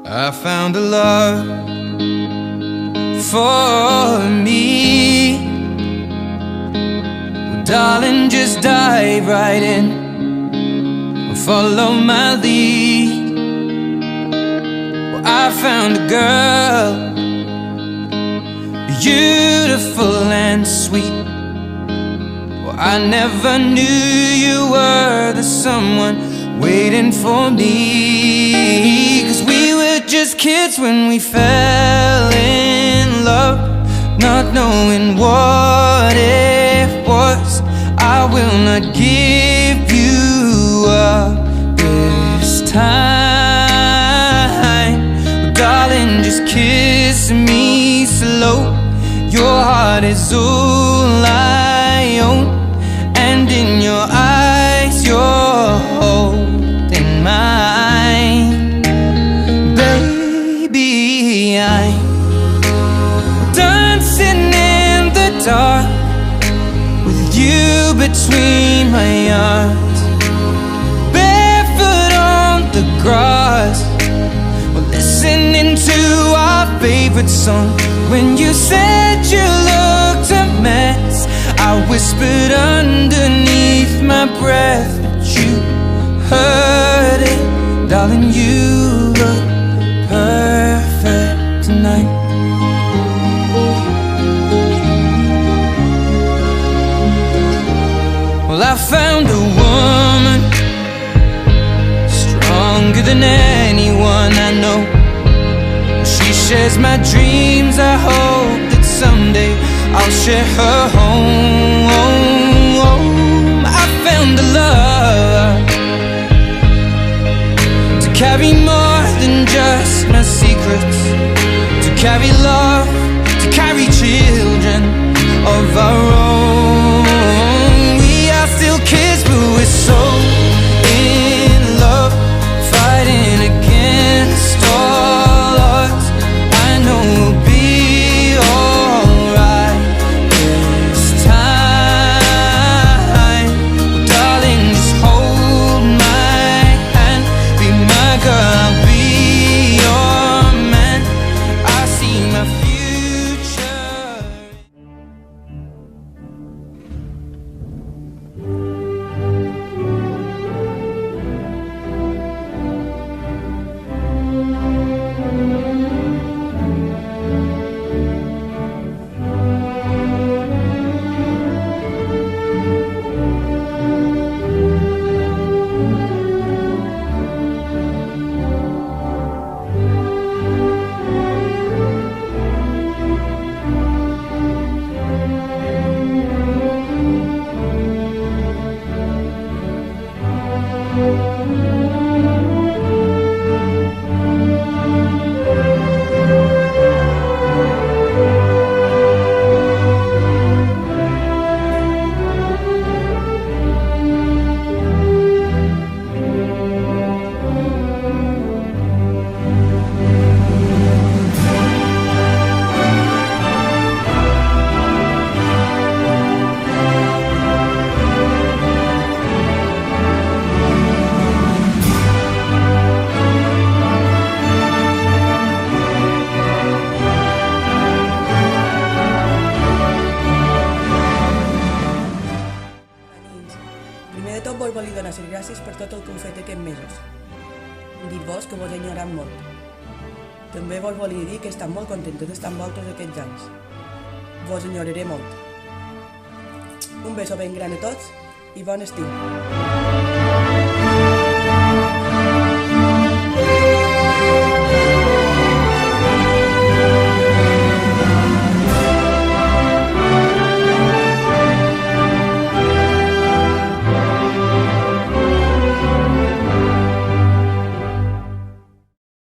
I found a love for me. Well, darling, just dive right in, follow my lead. Well, I found a girl, beautiful and sweet. Well, I never knew you were the someone waiting for me. 'Cause we were just kids when we fell in love, not knowing what it was. I will not give you up this time. But darling, just kiss me slow. Your heart is all I own, and in your eyes you're holding mine. Baby, I'm dancing in the dark with you between my arms, barefoot on the grass. We're listening to our favorite song. When you said you looked a mess, I whispered underneath my breath, but you heard it. Darling, you look perfect tonight. Well, I found a woman stronger than anyone I know. She shares my dreams. I hope that someday I'll share her home. I found a love to carry more than just my secrets, to carry love, to carry children of our own. We are still kids, but we're so in love, fighting against all odds. I know we'll be alright this time. Well, darling, just hold my hand, be my girl, I'll be your man. I see my future. Primer de tot vos volia donar les gràcies per tot el que heu fet aquests mesos. Dir-vos que vos he enyorat molt. També vos volia dir que he estat molt contenta d'estar amb vosaltres aquests anys. Vos enyoraré molt. Un beso ben gran a tots i bon estiu.